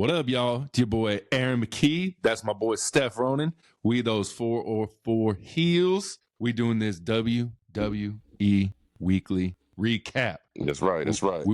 What up, y'all? It's your boy Aaron McKee. That's my boy Steph Ronin. We those 404 heels. We doing this WWE weekly recap. That's right. That's right.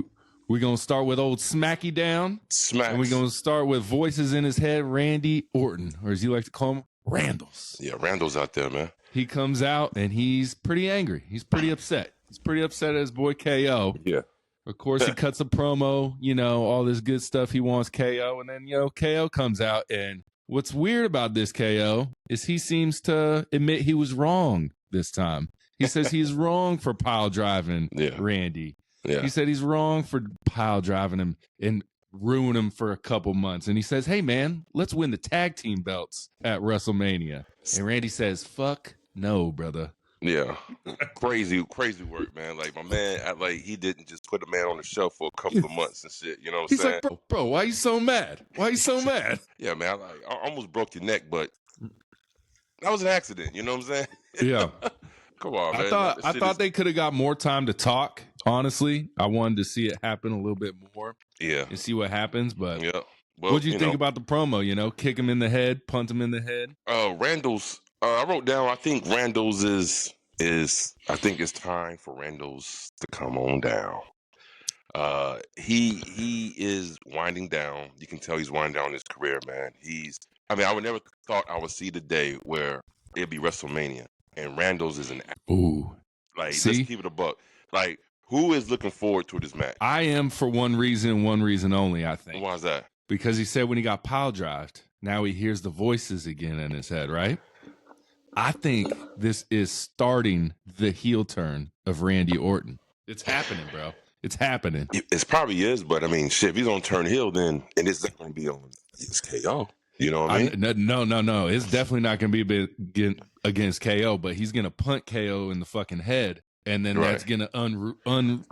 We're going to start with old Smacky Down. Smacks. And we're going to start with voices in his head, Randy Orton, or as you like to call him, Randall's. Yeah, Randall's out there, man. He comes out and he's pretty angry. He's pretty upset. He's pretty upset at his boy KO. Yeah. Of course, he cuts a promo, all this good stuff. He wants KO. And then, KO comes out. And what's weird about this KO is he seems to admit he was wrong this time. He says he's wrong for pile driving Randy. Yeah. He said he's wrong for pile driving him and ruin him for a couple months. And he says, hey, man, let's win the tag team belts at WrestleMania. And Randy says, fuck no, brother. Yeah. Crazy work, man. Like, my man, he didn't just put a man on the shelf for a couple of months and shit. You know what I'm saying? He's like, bro, why you so mad? Why you so mad? Yeah, man. I almost broke your neck, but that was an accident. You know what I'm saying? Yeah. Come on, man. I thought they could have got more time to talk. Honestly, I wanted to see it happen a little bit more. Yeah. And see what happens. But yeah. Well, what'd you think about the promo? Kick him in the head, punt him in the head. Randall's. I wrote down. I think Randall's is. I think it's time for Randall's to come on down. He is winding down. You can tell he's winding down his career, man. I would never thought I would see the day where it'd be WrestleMania and Randall's is an. Ooh. Let's keep it a buck. Like, who is looking forward to this match? I am, for one reason only, I think. Why is that? Because he said when he got pile drived, now he hears the voices again in his head, right? I think this is starting the heel turn of Randy Orton. It's happening, bro. It's happening. It probably is, but shit, if he's going to turn heel, then, and it's not going to be on his KO. You know what I mean? No. It's definitely not going to be against KO, but he's going to punt KO in the fucking head. And then that's going to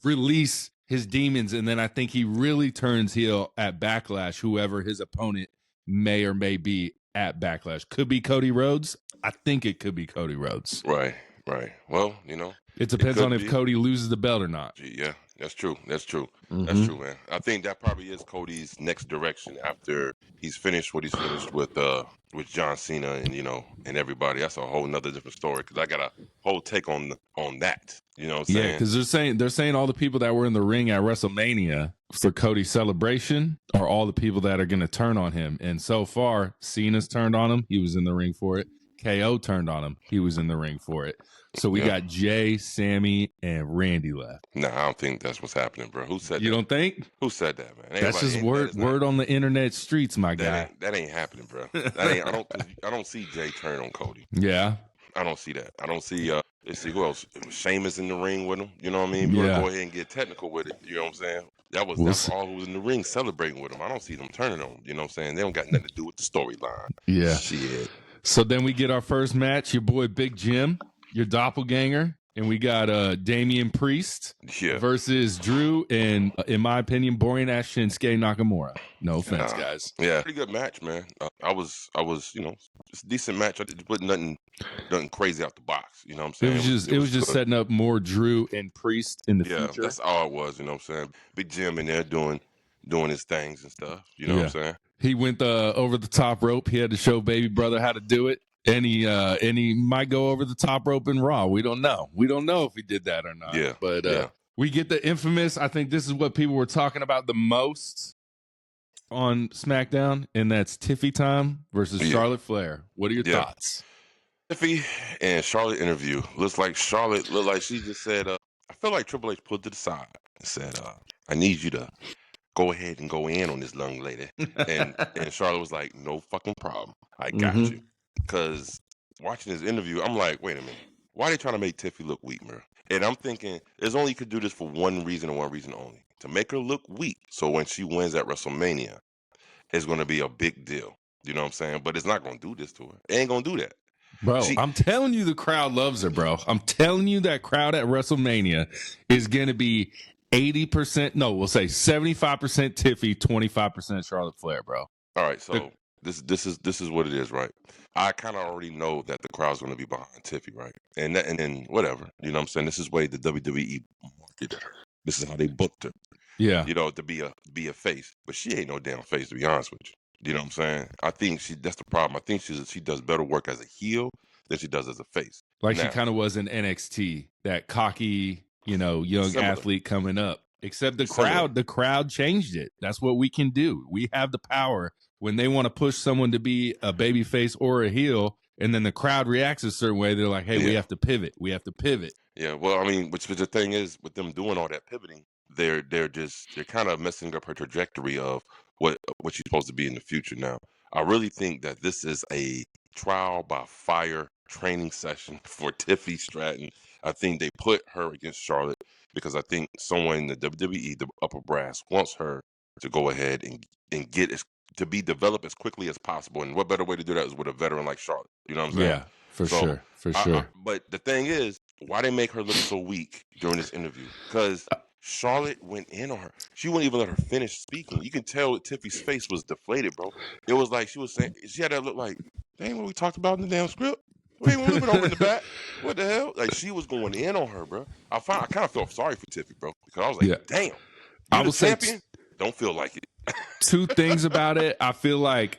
release his demons. And then I think he really turns heel at Backlash, whoever his opponent may or may be at Backlash. Could be Cody Rhodes. I think it could be Cody Rhodes. Right. Well, it depends on if Cody loses the belt or not. Yeah, that's true. Mm-hmm. That's true, man. I think that probably is Cody's next direction after he's finished what he's finished with John Cena and everybody. That's a whole nother different story because I got a whole take on that. You know what I'm saying? Yeah, because they're saying all the people that were in the ring at WrestleMania for Cody's celebration are all the people that are going to turn on him. And so far, Cena's turned on him. He was in the ring for it. KO turned on him. He was in the ring for it. So we got Jay, Sammy, and Randy left. No, I don't think that's what's happening, bro. Who said that? You don't think? Who said that, man? That's just word on the internet streets, my guy. That ain't happening, bro. I don't see Jay turn on Cody. Yeah. I don't see that. I don't see let's see who else. Sheamus in the ring with him. You know what I mean? We're gonna go ahead and get technical with it. You know what I'm saying? That's all who was in the ring celebrating with him. I don't see them turning on him. You know what I'm saying? They don't got nothing to do with the storyline. Yeah. Shit. So then we get our first match, your boy Big Jim, your doppelganger, and we got Damian Priest versus Drew and, in my opinion, boring ass Shinsuke Nakamura. No offense, guys. Yeah, pretty good match, man. I was, it's a decent match. I didn't put nothing crazy out the box. You know what I'm saying? It was just setting up more Drew and Priest in the future. Yeah, that's all it was. You know what I'm saying? Big Jim in there doing his things and stuff. You know what I'm saying? He went over the top rope. He had to show baby brother how to do it. And he might go over the top rope in Raw. We don't know. We don't know if he did that or not. Yeah. But we get the infamous, I think this is what people were talking about the most on SmackDown, and that's Tiffy time versus Charlotte Flair. What are your thoughts? Tiffy and Charlotte interview. Looks like she just said, I feel like Triple H pulled to the side and said, I need you to go ahead and go in on this young lady. And Charlotte was like, no fucking problem. I got you. Because watching this interview, I'm like, wait a minute. Why are they trying to make Tiffy look weak, man? And I'm thinking, there's only you could do this for one reason and one reason only. To make her look weak. So when she wins at WrestleMania, it's going to be a big deal. You know what I'm saying? But it's not going to do this to her. It ain't going to do that. Bro, I'm telling you the crowd loves her, bro. I'm telling you that crowd at WrestleMania is going to be 80%, no, we'll say 75% Tiffy, 25% Charlotte Flair, bro. All right, so this is what it is, right? I kind of already know that the crowd's going to be behind Tiffy, right? And then whatever, you know what I'm saying? This is the way the WWE marketed her. This is how they booked her. Yeah. To be a face. But she ain't no damn face, to be honest with you. You know what I'm saying? I think that's the problem. I think she does better work as a heel than she does as a face. Like she kind of was in NXT, that cocky, young athlete coming up. Except the crowd changed it. That's what we can do. We have the power when they want to push someone to be a baby face or a heel, and then the crowd reacts a certain way. They're like, hey, we have to pivot. We have to pivot. Yeah, well, I mean, which the thing is with them doing all that pivoting, they're kind of messing up her trajectory of what she's supposed to be in the future now. I really think that this is a trial by fire training session for Tiffy Stratton. I think they put her against Charlotte because I think someone in the WWE, the upper brass, wants her to go ahead and get to be developed as quickly as possible. And what better way to do that is with a veteran like Charlotte. You know what I'm saying? Yeah, for sure. But the thing is, why they make her look so weak during this interview? Because Charlotte went in on her. She wouldn't even let her finish speaking. You can tell that Tiffy's face was deflated, bro. It was like she was saying, she had that look like, dang, what we talked about in the damn script? We ain't leaving over in the back. What the hell? Like, she was going in on her, bro. I kind of felt sorry for Tiffy, bro, because I was like, damn, you the champion? Don't feel like it. Two things about it. I feel like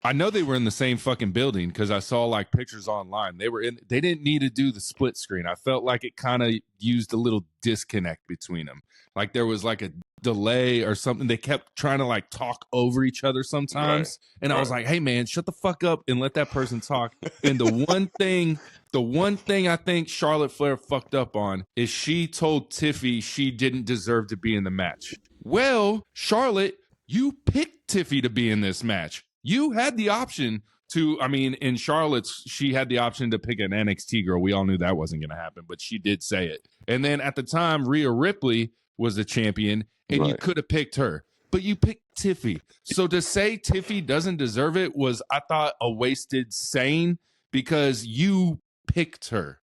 I know they were in the same fucking building because I saw like pictures online. They didn't need to do the split screen. I felt like it kind of used a little disconnect between them. Like there was like a delay or something. They kept trying to like talk over each other sometimes. Right. And I was like, hey man, shut the fuck up and let that person talk. And the one thing I think Charlotte Flair fucked up on is she told Tiffy she didn't deserve to be in the match. Well, Charlotte, you picked Tiffy to be in this match. You had the option to, in Charlotte's, she had the option to pick an NXT girl. We all knew that wasn't going to happen, but she did say it. And then at the time, Rhea Ripley was the champion, and you could have picked her. But you picked Tiffy. So to say Tiffy doesn't deserve it was, I thought, a wasted saying because you picked her.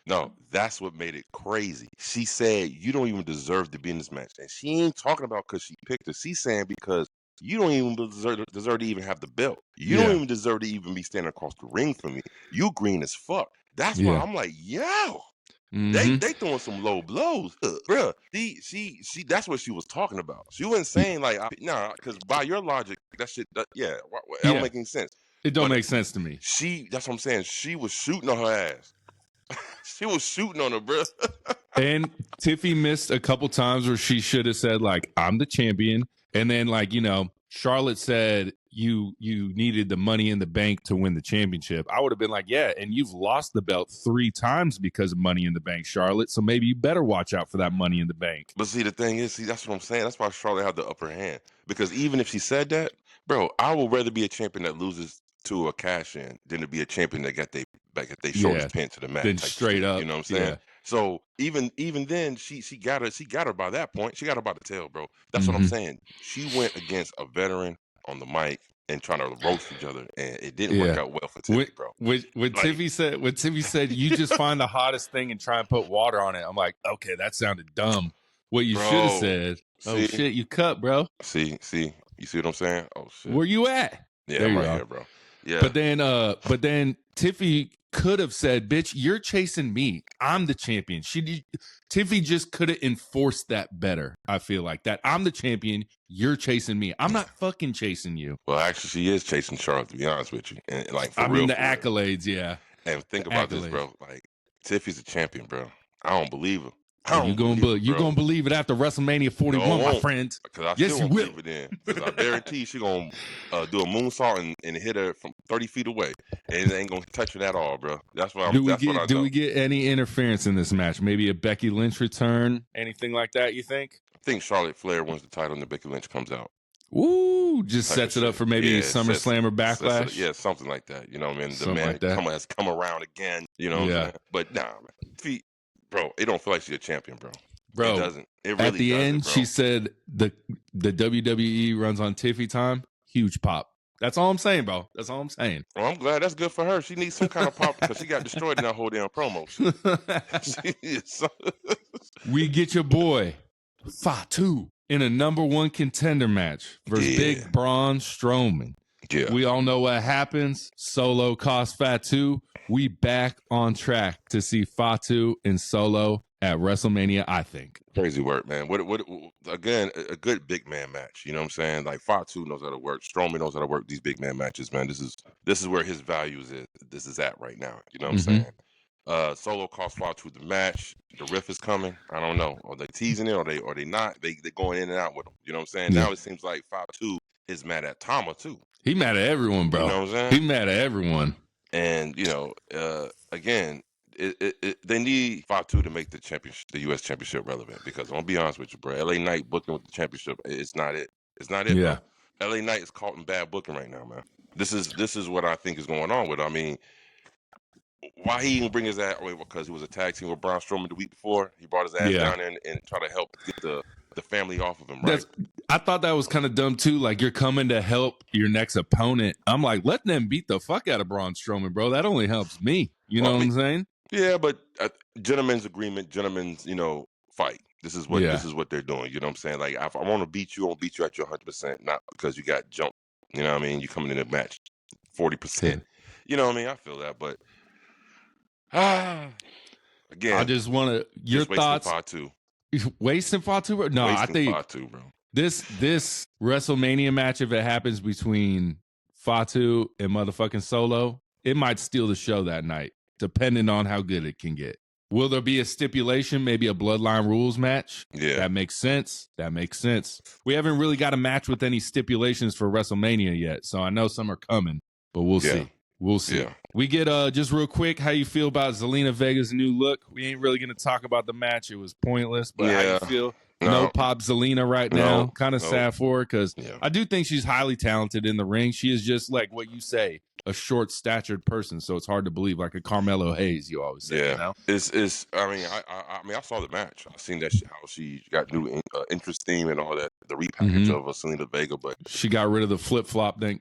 No, that's what made it crazy. She said, you don't even deserve to be in this match. And she ain't talking about because she picked her. She's saying because you don't even deserve to even have the belt. You don't even deserve to even be standing across the ring from me. You green as fuck. That's why I'm like, yo. They throwing some low blows, bruh. She that's what she was talking about. She wasn't saying like, because by your logic, that shit, it don't make any sense. It don't make sense to me. That's what I'm saying. She was shooting on her ass. She was shooting on her, bruh. And Tiffy missed a couple times where she should have said like, I'm the champion. And then like, Charlotte said you needed the money in the bank to win the championship. I would have been like, yeah, and you've lost the belt 3 times because of money in the bank, Charlotte. So maybe you better watch out for that money in the bank. But see, the thing is, that's what I'm saying. That's why Charlotte had the upper hand. Because even if she said that, bro, I would rather be a champion that loses to a cash in than to be a champion that got they shoulders pinned to the mat. Then straight up. You know what I'm saying? Yeah. So even then, she got her by that point. She got her by the tail, bro. That's what I'm saying. She went against a veteran on the mic and trying to roast each other, and it didn't work out well for Tiffy, bro. When Tiffy said, you just find the hottest thing and try and put water on it, I'm like, okay, that sounded dumb. What you should have said, oh shit, you cut, bro. See, you see what I'm saying? Oh shit, where you at? Yeah, I'm right here, bro. Yeah, but then Tiffy could have said, bitch, you're chasing me. I'm the champion. Tiffy just could have enforced that better. I feel like that. I'm the champion. You're chasing me. I'm not fucking chasing you. Well, actually, she is chasing Charlotte, to be honest with you. And like, for real, the accolades, yeah. And think about this, bro. Like, Tiffy's a champion, bro. I don't believe her. You gonna believe it after WrestleMania 41, my friend? Because I still won't believe it then. Because I guarantee she gonna do a moonsault and hit her from 30 feet away, and it ain't gonna touch her at all, bro. That's what Do we get any interference in this match? Maybe a Becky Lynch return, anything like that? You think? I think Charlotte Flair wins the title, and Becky Lynch comes out. Ooh, just sets it up for maybe SummerSlam or Backlash. Something like that. You know what I mean? The man has come around again. You know what I'm saying? But nah, man. Bro, it don't feel like she's a champion, bro. It doesn't. It really at the end, bro. She said the WWE runs on Tiffy time. Huge pop. That's all I'm saying, bro. That's all I'm saying. Well, I'm glad. That's good for her. She needs some kind of pop because she got destroyed in that whole damn promo. We get your boy Fatu in a #1 contender match versus Big Braun Strowman. Yeah. We all know what happens. Solo cost Fatu. We back on track to see Fatu and Solo at WrestleMania, I think. Crazy work, man. What again, a good big man match. You know what I'm saying? Like Fatu knows how to work. Strowman knows how to work these big man matches, man. This is where his values is. This is at right now. You know what I'm saying? Solo cost Fatu the match. The riff is coming. I don't know. Are they teasing it or they not? They're going in and out with him. You know what I'm saying? Now it seems like Fatu is mad at Tama too. He mad at everyone, bro. You know what I'm saying? He mad at everyone. And again, they need Fatu to make the U.S. championship relevant, because I'm gonna be honest with you, bro. LA Knight booking with the championship, it's not it. It's not it. Yeah. Bro. LA Knight is caught in bad booking right now, man. This is what I think is going on with it. I mean, why he even bring his ass? Because he was a tag team with Braun Strowman the week before. He brought his ass down there and try to help get the family off of him, right? I thought that was kind of dumb too. Like, you're coming to help your next opponent. I'm like, let them beat the fuck out of Braun Strowman, bro. That only helps me. You know what I'm saying? Yeah, but gentleman's agreement, gentleman's fight. This is what they're doing. You know what I'm saying? Like, if I want to beat you, I want to beat you at your 100%, not because you got jumped. You know what I mean? You coming in a match 40%. You know what I mean? I feel that, but again, I just want to your thoughts. Wasting Fatu, bro? No, I think Fatu, bro. This WrestleMania match, if it happens between Fatu and motherfucking Solo, it might steal the show that night, depending on how good it can get. Will there be a stipulation, maybe a Bloodline Rules match? Yeah. That makes sense. We haven't really got a match with any stipulations for WrestleMania yet, so I know some are coming, but we'll see. We'll see. Yeah. We get just real quick, how you feel about Zelina Vega's new look? We ain't really going to talk about the match. It was pointless, but how you feel? No pop Zelina right now. Kind of sad for her, because I do think she's highly talented in the ring. She is just like what you say, a short-statured person, so it's hard to believe, like a Carmelo Hayes, you always say. You know? I mean, I saw the match. I seen that how she got new interest theme and all that, the repackage of Zelina Vega, but she got rid of the flip-flop thing.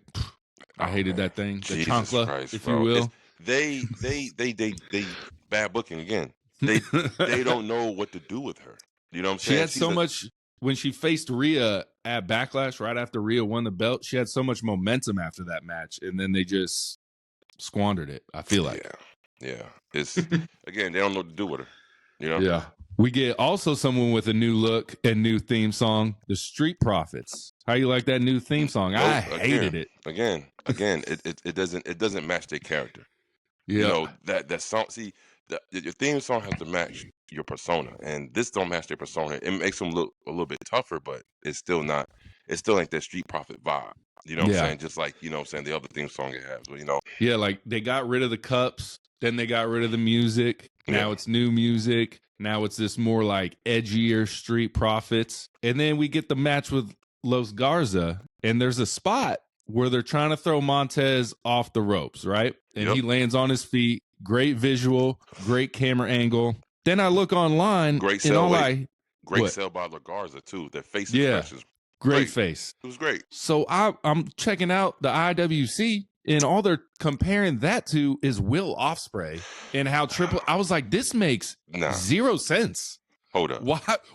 I hated that thing, the chancla, Christ, if bro. you will. They bad booking again. They don't know what to do with her. You know what I'm saying? She had so much when she faced Rhea at Backlash right after Rhea won the belt. She had so much momentum after that match, and then they just squandered it. I feel like, it's again, they don't know what to do with her. You know? Yeah. We get also someone with a new look and new theme song, the Street Profits. How you like that new theme song? I hated it. Again, it doesn't match their character. Yeah. You know, that song. See, your theme song has to match your persona, and this don't match their persona. It makes them look a little bit tougher, but it's still not. It still ain't that Street Profit vibe. You know what I'm saying? Just like, you know what I'm saying, the other theme song it has. But, you know. Yeah, like they got rid of the cups, then they got rid of the music. Now it's new music. Now it's this more like edgier Street Profits. And then we get the match with Los Garza, and there's a spot where they're trying to throw Montez off the ropes, right? And he lands on his feet. Great visual, great camera angle. Then I look online. Great sell by La Garza, too. Their face expressions. Great face. It was great. So I'm checking out the IWC, and all they're comparing that to is Will Ospreay and how I was like, this makes zero sense. Hold up.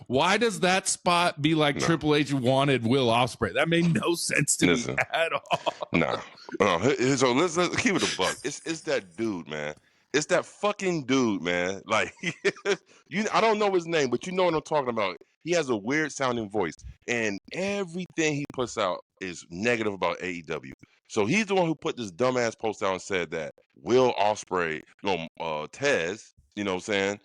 Why does that spot be like Triple H wanted Will Ospreay? That made no sense to me at all. So let's keep it a buck. It's that dude, man. It's that fucking dude, man. Like, I don't know his name, but you know what I'm talking about. He has a weird sounding voice, and everything he puts out is negative about AEW. So he's the one who put this dumbass post out and said that Will Ospreay, Tez, you know what I'm saying,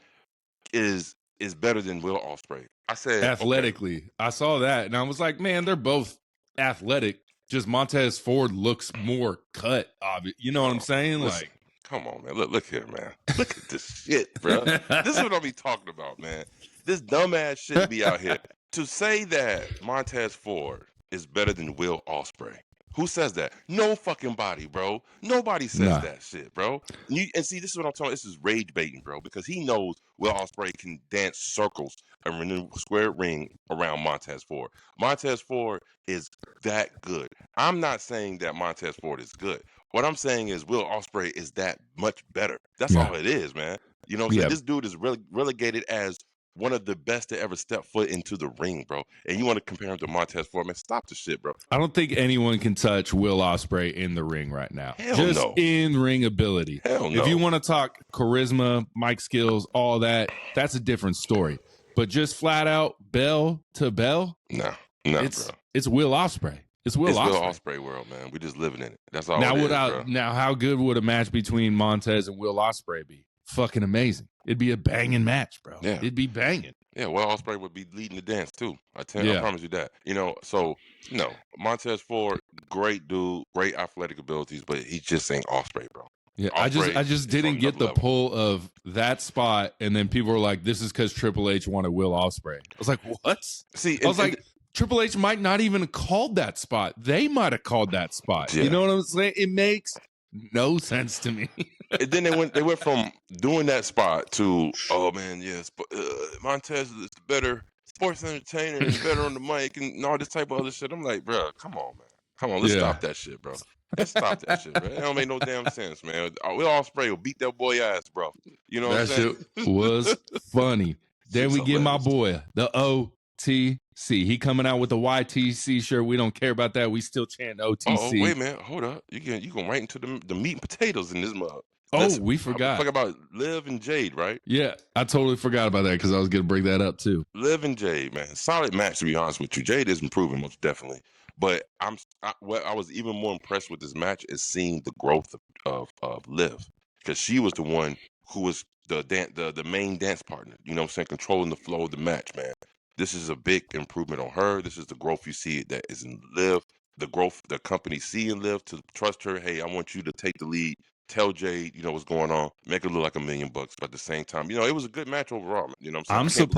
is better than Will Ospreay. I said athletically. Okay. I saw that, and I was like, man, they're both athletic. Just Montez Ford looks more cut, obvious. You know what I'm saying? Listen, like, come on, man. Look here, man. Look at this shit, bro. This is what I be talking about, man. This dumbass shit be out here. To say that Montez Ford is better than Will Ospreay. Who says that? No fucking body, bro. Nobody says that shit, bro. And see, this is what I'm talking about. This is rage baiting, bro, because he knows Will Ospreay can dance circles and a square ring around Montez Ford. Montez Ford is that good. I'm not saying that Montez Ford is good. What I'm saying is Will Ospreay is that much better. That's all it is, man. You know what I'm saying? This dude is relegated as one of the best to ever step foot into the ring, bro. And you want to compare him to Montez Ford, man? Stop the shit, bro. I don't think anyone can touch Will Ospreay in the ring right now. Hell Just no. in ring ability. Hell no. If you want to talk charisma, mic skills, all that, that's a different story. But just flat out bell to bell, bro. It's Will Ospreay. It's Will Ospreay world, man. We just living in it. That's all. Now, how good would a match between Montez and Will Ospreay be? Fucking amazing. It'd be a banging match, bro. Yeah. It'd be banging. Yeah, Will Ospreay would be leading the dance too. I promise you that. So no, Montez Ford, great dude, great athletic abilities, but he just ain't Ospreay, bro. Yeah, Ospreay I just didn't get the pull of that spot, and then people were like, "This is because Triple H wanted Will Ospreay." I was like, "What?" See, I was like, Triple H might not even have called that spot. They might have called that spot. Yeah. You know what I'm saying? It makes no sense to me. And then they went from doing that spot to, oh man, yes, Montez is the better sports entertainer and better on the mic and all this type of other shit. I'm like, bro, come on, man. Come on, let's stop that shit, bro. Let's stop that shit, bro. It don't make no damn sense, man. Will Ospreay will beat that boy ass, bro. You know what I'm saying? That shit was funny. Then we get my boy, the OTC. He coming out with the YTC shirt. We don't care about that. We still chant OTC. Oh, wait, man. Hold up. You going right into the meat and potatoes in this mug. We forgot. Talk about Liv and Jade, right? Yeah, I totally forgot about that because I was going to bring that up too. Liv and Jade, man. Solid match, to be honest with you. Jade is improving, most definitely. But what I was even more impressed with this match is seeing the growth of Liv, because she was the one who was the main dance partner. You know what I'm saying? Controlling the flow of the match, man. This is a big improvement on her. This is the growth you see that is in Liv. The growth the company see in Liv to trust her. Hey, I want you to take the lead. Tell Jade, what's going on. Make it look like $1 million, but at the same time, it was a good match overall. You know what I'm saying?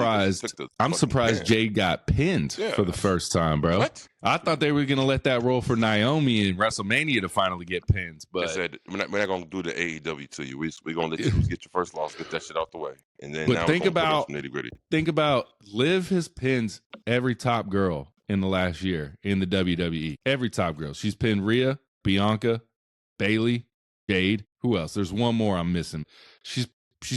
I'm surprised Jade got pinned for the first time, bro. What? I thought they were gonna let that roll for Naomi in WrestleMania to finally get pinned, but they said we're not gonna do the AEW to you. We're gonna let you get your first loss, get that shit out the way, and then. But think about Liv has pinned every top girl in the last year in the WWE. Every top girl. She's pinned Rhea, Bianca, Bayley, Jade. Who else? There's one more I'm missing. She's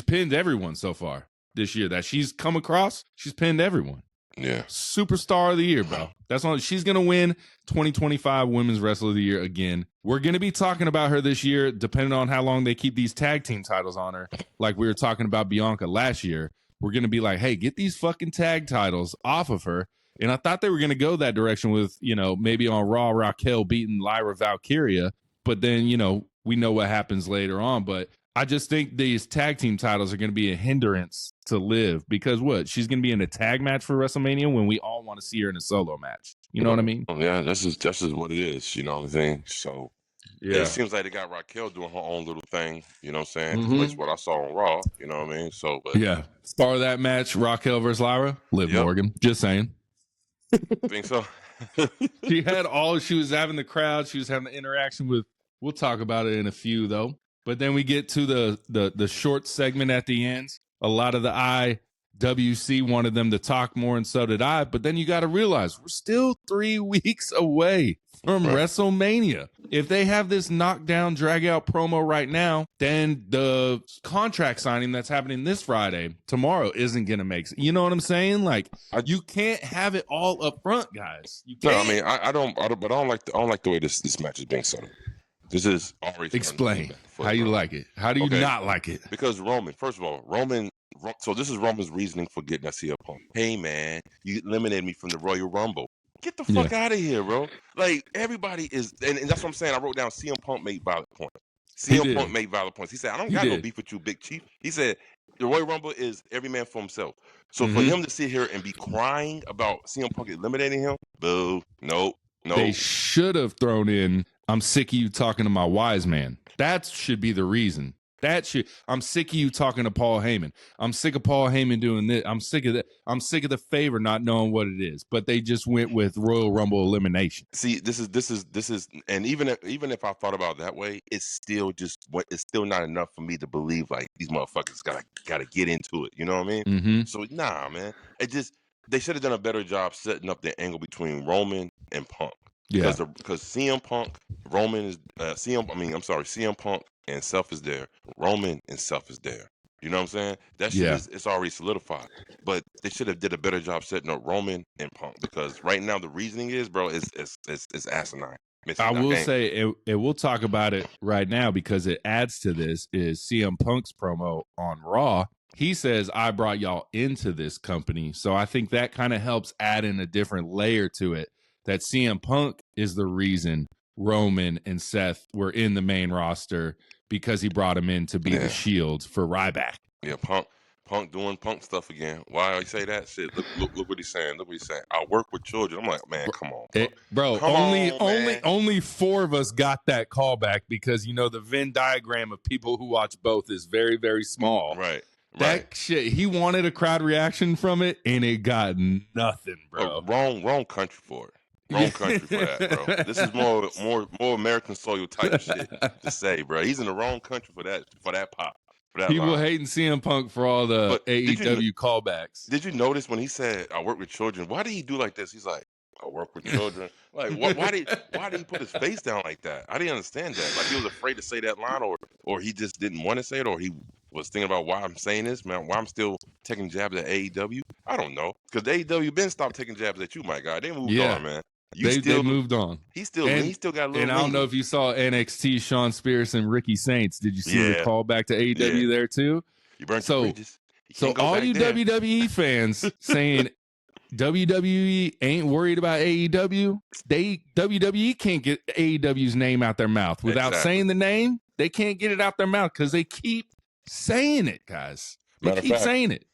pinned everyone so far this year that she's come across. She's pinned everyone. Yeah. Superstar of the year, bro. That's all. She's going to win 2025 Women's Wrestler of the Year again. We're going to be talking about her this year, depending on how long they keep these tag team titles on her. Like we were talking about Bianca last year. We're going to be like, hey, get these fucking tag titles off of her. And I thought they were going to go that direction with, maybe on Raw, Raquel beating Lyra Valkyria. But then, we know what happens later on. But I just think these tag team titles are going to be a hindrance to Liv because she's going to be in a tag match for WrestleMania when we all want to see her in a solo match. You know what I mean? Yeah, that's just what it is. You know what I'm saying? So it seems like they got Raquel doing her own little thing. You know what I'm saying? Mm-hmm. That's what I saw on Raw. You know what I mean? So, star of that match, Raquel versus Lyra, Liv Morgan. Just saying. Think so? She was having the crowd. She was having the interaction with. We'll talk about it in a few, though. But then we get to the short segment at the end. A lot of the IWC wanted them to talk more, and so did I. But then you got to realize we're still 3 weeks away from WrestleMania. If they have this knockdown, drag-out promo right now, then the contract signing that's happening this Friday, tomorrow, isn't going to make sense. You know what I'm saying? Like, you can't have it all up front, guys. You can't. No, I mean, I don't like the way this match is being set up. This is already explain how you like it. How do you not like it? Because first of all, so this is Roman's reasoning for getting that CM Punk. Hey man, you eliminated me from the Royal Rumble. Get the fuck out of here, bro. Like everybody is, and that's what I'm saying. I wrote down CM Punk made valid points. CM Punk made valid points. He said, I don't got no beef with you, Big Chief. He said, the Royal Rumble is every man for himself. So for him to sit here and be crying about CM Punk eliminating him, boo, nope. They should have thrown in, I'm sick of you talking to my wise man. That should be the reason. I'm sick of you talking to Paul Heyman. I'm sick of Paul Heyman doing this. I'm sick of that. I'm sick of the favor not knowing what it is. But they just went with Royal Rumble elimination. See, this is, and even if I thought about it that way, it's still not enough for me to believe like these motherfuckers gotta get into it. You know what I mean? Mm-hmm. So man, they should have done a better job setting up the angle between Roman and Punk. Yeah, because CM Punk, CM Punk and Seth is there. Roman and Seth is there. You know what I'm saying? That shit it's already solidified. But they should have did a better job setting up Roman and Punk, because right now the reasoning is, bro, is asinine. I will say, and we'll talk about it right now because it adds to this, is CM Punk's promo on Raw. He says, I brought y'all into this company. So I think that kind of helps add in a different layer to it, that CM Punk is the reason Roman and Seth were in the main roster, because he brought him in to be the Shield for Ryback. Yeah, Punk doing Punk stuff again. Why I say that shit? Look what he's saying. Look what he's saying. I work with children. I'm like, man, come on, bro. Only 4 of us got that callback, because the Venn diagram of people who watch both is very, very small. Right. That shit, he wanted a crowd reaction from it, and it got nothing, bro. Wrong country for it. Wrong country for that, bro. This is more American soil type shit to say, bro. He's in the wrong country for that pop. People hating CM Punk for all the AEW callbacks. Did you notice when he said, I work with children? Why did he do like this? He's like, I work with children. Like, why did he put his face down like that? I didn't understand that. Like, he was afraid to say that line, or he just didn't want to say it, or he was thinking about why I'm saying this, man. Why I'm still taking jabs at AEW? I don't know. Because AEW been stopped taking jabs at you, my guy. They moved on, man. They moved on. He still got a little. And I don't know if you saw NXT, Sean Spears and Ricky Saints. Did you see the call back to AEW there too? You burnt your bridges. So all you WWE fans saying WWE ain't worried about AEW, WWE can't get AEW's name out their mouth without saying the name. They can't get it out their mouth because they keep saying it, guys. They keep saying it.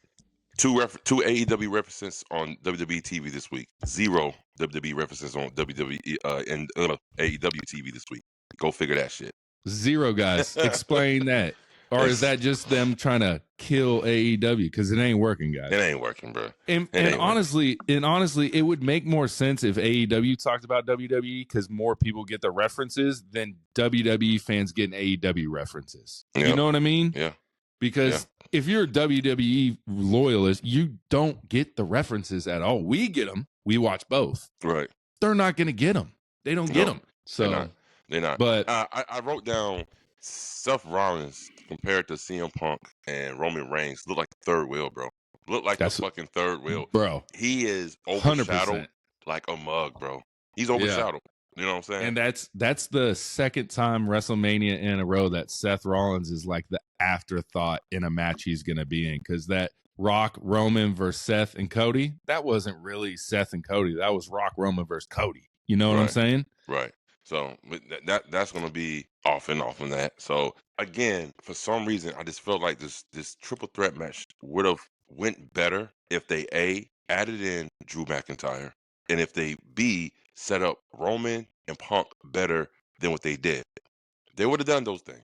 Two AEW references on WWE TV this week. 0 WWE references on WWE and AEW TV this week. Go figure that shit. 0, guys. Explain that. Or is that just them trying to kill AEW? Because it ain't working, guys. It ain't working, bro. And honestly, it would make more sense if AEW talked about WWE, because more people get the references than WWE fans getting AEW references. Yep. You know what I mean? Yeah. Because if you're a WWE loyalist, you don't get the references at all. We get them. We watch both. Right. They're not going to get them. They don't get them. So they're not. But I wrote down Seth Rollins compared to CM Punk and Roman Reigns look like the third wheel, bro. Look like the fucking third wheel. Bro. He is overshadowed 100%. Like a mug, bro. He's overshadowed. You know what I'm saying? And that's the second time WrestleMania in a row that Seth Rollins is like the afterthought in a match he's going to be in, because that Rock, Roman versus Seth and Cody, that wasn't really Seth and Cody. That was Rock, Roman versus Cody. You know what I'm saying? Right. So that's going to be off and on that. So again, for some reason, I just felt like this triple threat match would have went better if they A, added in Drew McIntyre, and if they B, set up Roman and Punk better than what they did. They would have done those things.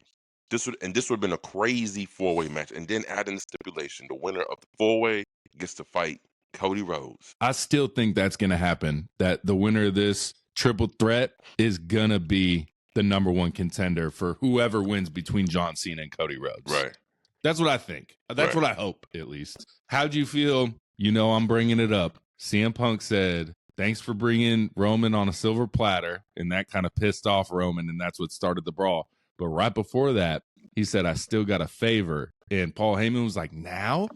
This would have been a crazy 4-way match, and then add in the stipulation: the winner of the 4-way gets to fight Cody Rhodes. I still think that's going to happen. That the winner of this triple threat is gonna be the number 1 contender for whoever wins between John Cena and Cody Rhodes. Right. That's what I think. That's what I hope, at least. How'd you feel? I'm bringing it up. CM Punk said, thanks for bringing Roman on a silver platter, and that kind of pissed off Roman, and that's what started the brawl. But right before that, he said, I still got a favor. And Paul Heyman was like, now?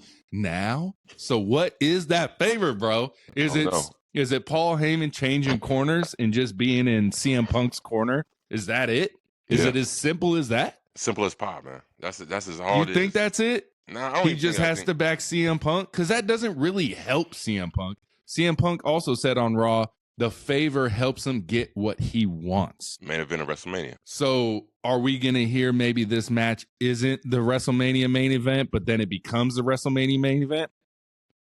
So what is that favor, bro? Is it Paul Heyman changing corners and just being in CM Punk's corner? Is that it? Is it as simple as that? Simple as pop, man. That's as hard. You think that's it? Nah, he just has to back CM Punk? Because that doesn't really help CM Punk. CM Punk also said on Raw, the favor helps him get what he wants. Main event of WrestleMania. So are we going to hear maybe this match isn't the WrestleMania main event, but then it becomes the WrestleMania main event?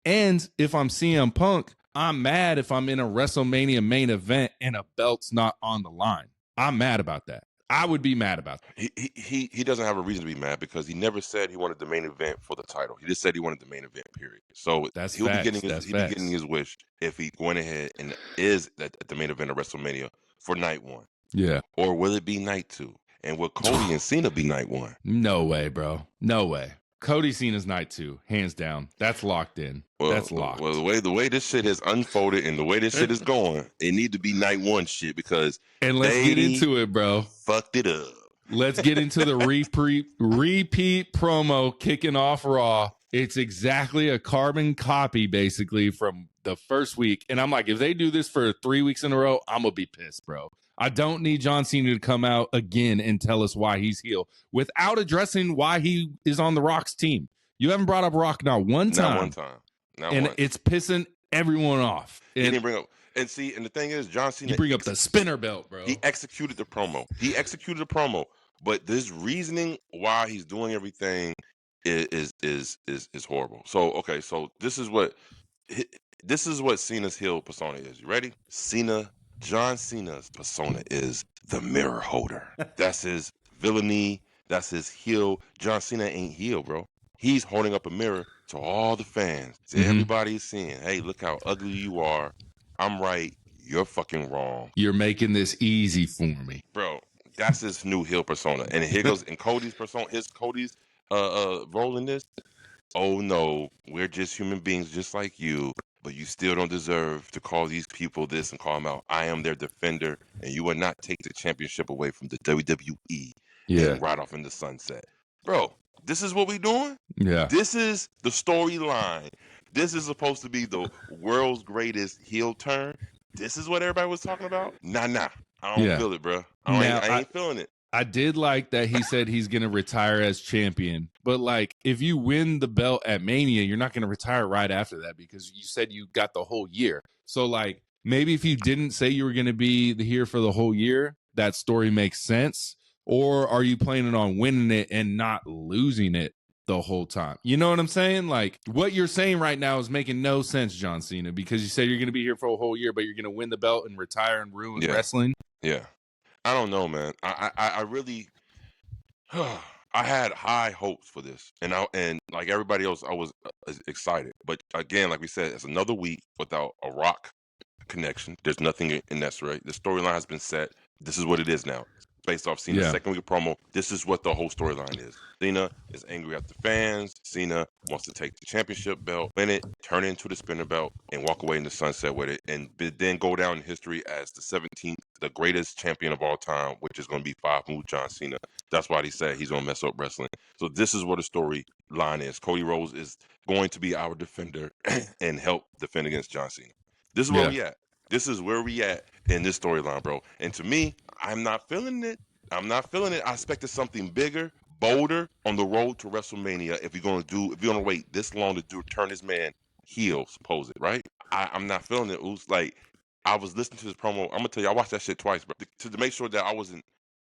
And if I'm CM Punk, I'm mad if I'm in a WrestleMania main event and a belt's not on the line. I'm mad about that. I would be mad about that. He doesn't have a reason to be mad, because he never said he wanted the main event for the title. He just said he wanted the main event, period. So he'll be getting his wish if he went ahead and is at the main event of WrestleMania for night 1. Yeah. Or will it be night 2? And will Cody and Cena be night 1? No way, bro. No way. Cody Cena's night 2, hands down. That's locked in. That's locked. Well, the way this shit has unfolded and the way this shit is going, it need to be night 1 shit, because and let's get into it, bro. Fucked it up. let's get into the repeat promo kicking off Raw. It's exactly a carbon copy, basically, from the first week. And I'm like, if they do this for 3 weeks in a row, I'm going to be pissed, bro. I don't need John Cena to come out again and tell us why he's heel without addressing why he is on The Rock's team. You haven't brought up Rock not one time. Not one time. And it's pissing everyone off. He didn't bring up. And see, and the thing is, John Cena. You bring up the spinner belt, bro. He executed the promo. But this reasoning why he's doing everything is horrible. So okay, so this is what Cena's heel persona is. You ready? John Cena's persona is the mirror holder. That's his villainy. That's his heel. John Cena ain't heel, bro. He's holding up a mirror to all the fans. To everybody's seeing, hey, look how ugly you are. I'm right. You're fucking wrong. You're making this easy for me. Bro, that's his new heel persona. And here goes in Cody's persona, Cody's role in this. Oh no, we're just human beings just like you, but you still don't deserve to call these people this and call them out. I am their defender, and you will not take the championship away from the WWE and ride off in the sunset. Bro, this is what we doing? Yeah. This is the storyline. This is supposed to be the world's greatest heel turn. This is what everybody was talking about? Nah. I don't feel it, bro. I ain't feeling it. I did like that he said he's going to retire as champion. But, like, if you win the belt at Mania, you're not going to retire right after that because you said you got the whole year. So, like, maybe if you didn't say you were going to be here for the whole year, that story makes sense. Or are you planning on winning it and not losing it the whole time? You know what I'm saying? Like, what you're saying right now is making no sense, John Cena, because you said you're going to be here for a whole year, but you're going to win the belt and retire and ruin wrestling. Yeah. I don't know, man. I really, I had high hopes for this, and like everybody else, I was excited. But again, like we said, it's another week without a Rock connection. There's nothing in that story. The storyline has been set. This is what it is now. Based off Cena's second week of promo, this is what the whole storyline is. Cena is angry at the fans. Cena wants to take the championship belt, win it, turn it into the spinner belt, and walk away in the sunset with it, and then go down in history as the 17th, the greatest champion of all time, which is going to be 5 Move John Cena. That's why he said he's going to mess up wrestling. So this is what the storyline is. Cody Rhodes is going to be our defender and help defend against John Cena. This is where we at. This is where we at in this storyline, bro. And to me, I'm not feeling it. I expected something bigger, bolder on the road to WrestleMania. If you're gonna wait this long to turn this man heel, supposed right? I'm not feeling it. It was like I was listening to this promo. I'm gonna tell you, I watched that shit twice, bro, to make sure that I wasn't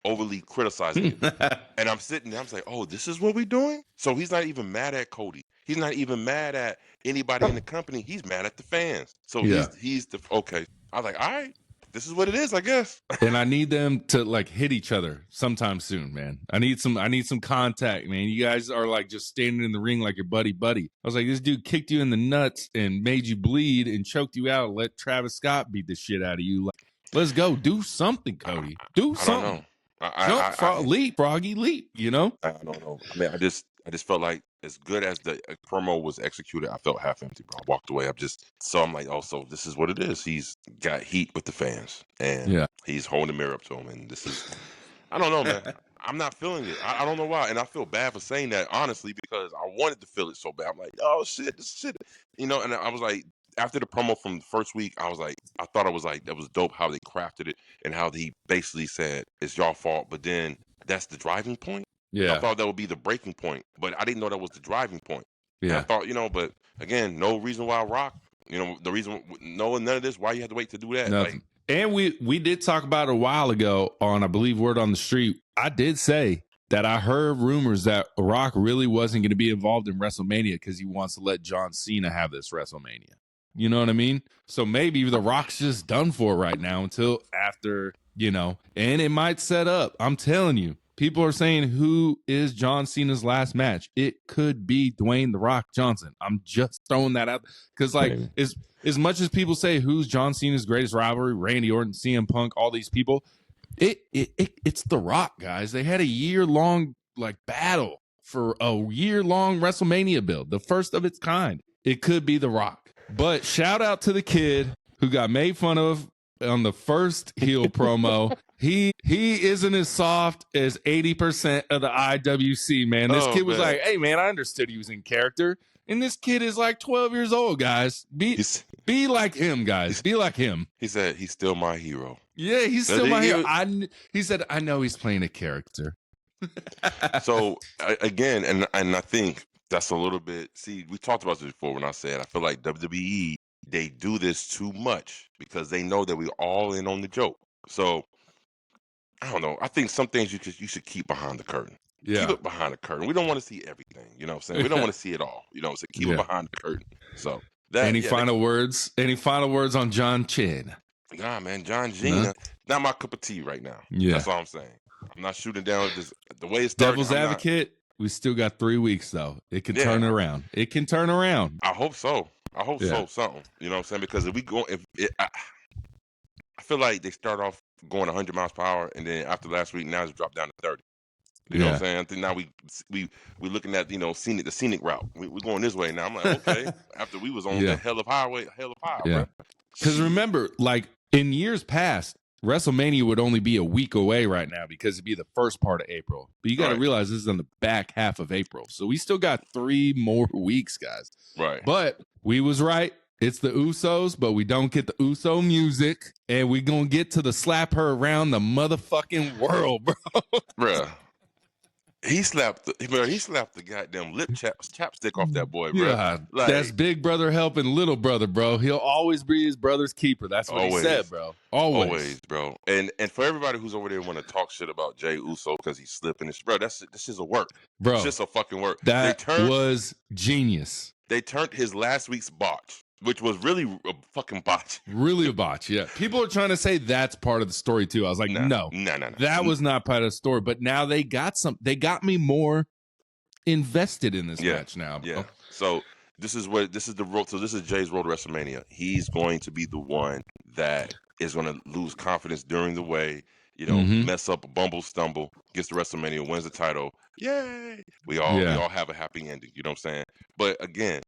overly criticizing it. And I'm sitting there, I'm like, oh, this is what we're doing? So he's not even mad at Cody. He's not even mad at anybody in the company. He's mad at the fans. So he's the okay. I was like, all right, this is what it is, I guess. And I need them to like hit each other sometime soon, man. I need some contact, man. You guys are like just standing in the ring like your buddy. I was like, this dude kicked you in the nuts and made you bleed and choked you out. Let Travis Scott beat the shit out of you. Like, let's go. Do something, Cody. Do something. Leap, Froggy, leap, you know? I don't know. I mean, I just felt like as good as the promo was executed, I felt half empty, bro. I walked away. I'm like, oh, so this is what it is. He's got heat with the fans, and he's holding the mirror up to him. And this is, I don't know, man. I'm not feeling it. I don't know why. And I feel bad for saying that, honestly, because I wanted to feel it so bad. I'm like, oh, shit, this shit. You know, and I was like, after the promo from the first week, I thought it was like, that was dope how they crafted it and how he basically said, it's your fault. But then that's the driving point. Yeah. I thought that would be the breaking point, but I didn't know that was the driving point. Yeah. And I thought, but again, no reason why Rock, none of this, why you had to wait to do that. Nothing. And we did talk about it a while ago on, I believe, Word on the Street. I did say that I heard rumors that Rock really wasn't going to be involved in WrestleMania because he wants to let John Cena have this WrestleMania. You know what I mean? So maybe the Rock's just done for right now until after, and it might set up. I'm telling you, people are saying, who is John Cena's last match? It could be Dwayne The Rock Johnson. I'm just throwing that out because, like, as much as people say who's John Cena's greatest rivalry, Randy Orton, CM Punk, all these people, it's The Rock, guys. They had a year-long battle for a year-long WrestleMania build, the first of its kind. It could be The Rock. But shout out to the kid who got made fun of on the first heel promo, he isn't as soft as 80% of the IWC, man. This kid was like, hey, man, I understood he was in character. And this kid is like 12 years old, guys. Be like him, guys. Be like him. He said, he's still my hero. Yeah, he's still my hero. He said, I know he's playing a character. So, again, and I think that's a little bit, see, we talked about this before when I said, I feel like WWE, they do this too much because they know that we're all in on the joke. So, I don't know. I think some things you should keep behind the curtain. Yeah. Keep it behind the curtain. We don't want to see everything. You know what I'm saying? We don't want to see it all. You know, so keep it behind the curtain. So, any final words? Any final words on John Cena? Nah, man, John Cena, not my cup of tea right now. Yeah. That's all I'm saying. I'm not shooting down this, the way it's started. Devil's advocate, we still got 3 weeks, though. It can turn around. It can turn around. I hope so. I hope so, something. You know what I'm saying? Because if we go, I feel like they start off going 100 miles per hour, and then after last week, now it's dropped down to 30. You know what I'm saying? I think now we're looking at, the scenic route. We're going this way now. I'm like, okay. After we was on the hell of high, yeah. Because remember, like in years past, WrestleMania would only be a week away right now because it'd be the first part of April. But you got to realize this is in the back half of April. So we still got 3 more weeks, guys. Right. But we was right. It's the Usos, but we don't get the Uso music. And we going to get to the slap her around the motherfucking world, bro. Bruh. He slapped the goddamn lip chapstick off that boy, bro. Yeah, like, that's big brother helping little brother, bro. He'll always be his brother's keeper. That's what he said, bro. Always, bro. And for everybody who's over there want to talk shit about Jay Uso because he's slipping, bro, this is a work, bro. It's just a fucking work. That was genius. They turned his last week's botch, which was really a fucking botch. Really a botch, yeah. People are trying to say that's part of the story too. I was like, no. That was not part of the story. But now they got me more invested in this match now, bro. Yeah. So this is the road. So this is Jay's road to WrestleMania. He's going to be the one that is going to lose confidence during the way, mess up, bumble, stumble, gets to WrestleMania, wins the title. Yay! We all have a happy ending. You know what I'm saying? But again,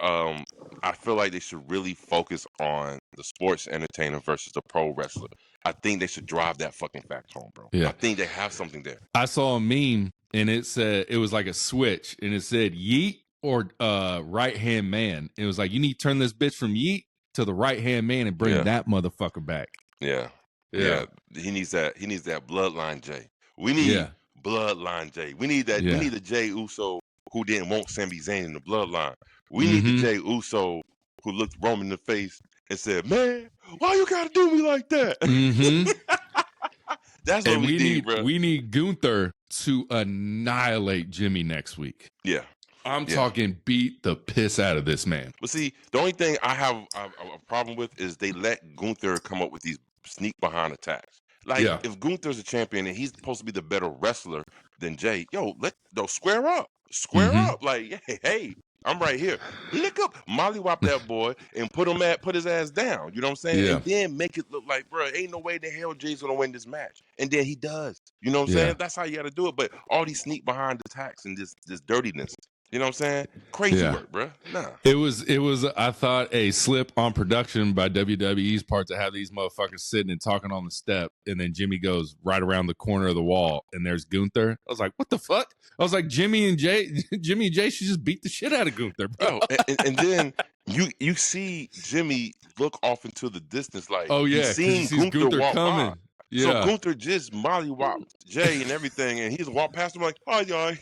I feel like they should really focus on the sports entertainer versus the pro wrestler. I think they should drive that fucking fact home, bro. Yeah. I think they have something there. I saw a meme and it said, it was like a switch and it said yeet or right hand man. It was like, you need to turn this bitch from yeet to the right hand man and bring that motherfucker back. Yeah. He needs that bloodline Jay. We need bloodline Jay. We need that. We need a Jay Uso who didn't want Sami Zayn in the bloodline. We need the Jay Uso who looked Roman in the face and said, man, why you gotta do me like that? That's what we need, bro. We need Gunther to annihilate Jimmy next week. Yeah. I'm talking beat the piss out of this man. But see, the only thing I have a problem with is they let Gunther come up with these sneak behind attacks. Like, if Gunther's a champion and he's supposed to be the better wrestler than Jay, square up. Square up. Like, hey, I'm right here. Lick up, mollywop that boy and put his ass down. You know what I'm saying? And then make it look like, bro, ain't no way the hell Jay's gonna win this match. And then he does. You know what I'm saying? That's how you gotta do it. But all these sneak behind attacks and this dirtiness. You know what I'm saying? Crazy work, bro. Nah. It was, I thought, a slip on production by WWE's part to have these motherfuckers sitting and talking on the step, and then Jimmy goes right around the corner of the wall, and there's Gunther. I was like, what the fuck? I was like, Jimmy and Jay should just beat the shit out of Gunther, bro. And then you see Jimmy look off into the distance like, he's seeing Gunther walk coming. By. Yeah. So Gunther just mollywopped Jay and everything, and he's walked past him like, oh, y'all.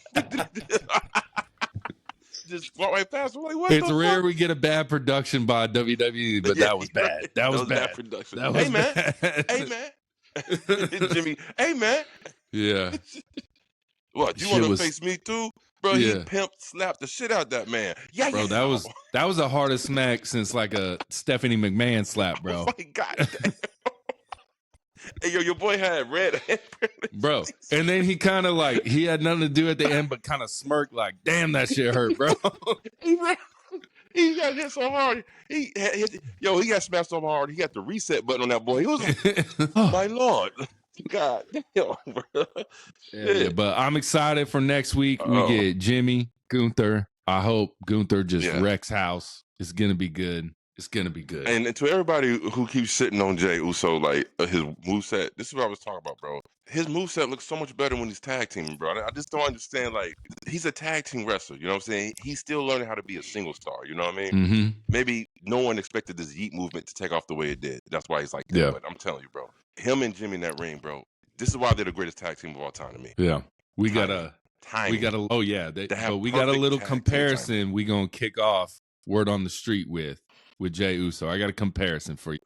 Just walk right past him like, what it's rare fuck? We get a bad production by WWE, but that was bad. That was bad production. That was bad. Hey man, Jimmy. Hey man. Yeah. What? You want to face me too, bro? He slapped the shit out that man. Yeah, bro. That was the hardest smack since like a Stephanie McMahon slap, bro. Oh my god. Hey, your boy had red hair. Bro. And then he kind of like, he had nothing to do at the end, but kind of smirked like, damn, that shit hurt, bro. He got hit so hard. He got smashed so hard. He got the reset button on that boy. He was like, my Lord. God damn, bro. Yeah, but I'm excited for next week. We get Jimmy, Gunther. I hope Gunther just wrecks house. It's going to be good. It's gonna be good. And to everybody who keeps sitting on Jay Uso, like his moveset, this is what I was talking about, bro. His moveset looks so much better when he's tag teaming, bro. I just don't understand. Like, he's a tag team wrestler, you know what I'm saying? He's still learning how to be a single star, you know what I mean? Mm-hmm. Maybe no one expected this Yeet movement to take off the way it did. That's why he's like that. Yeah. But I'm telling you, bro, him and Jimmy in that ring, bro, this is why they're the greatest tag team of all time to me. Yeah. We got Timing. a oh yeah, but we got a little comparison we gonna kick off word on the street with Jay Uso. I got a comparison for you.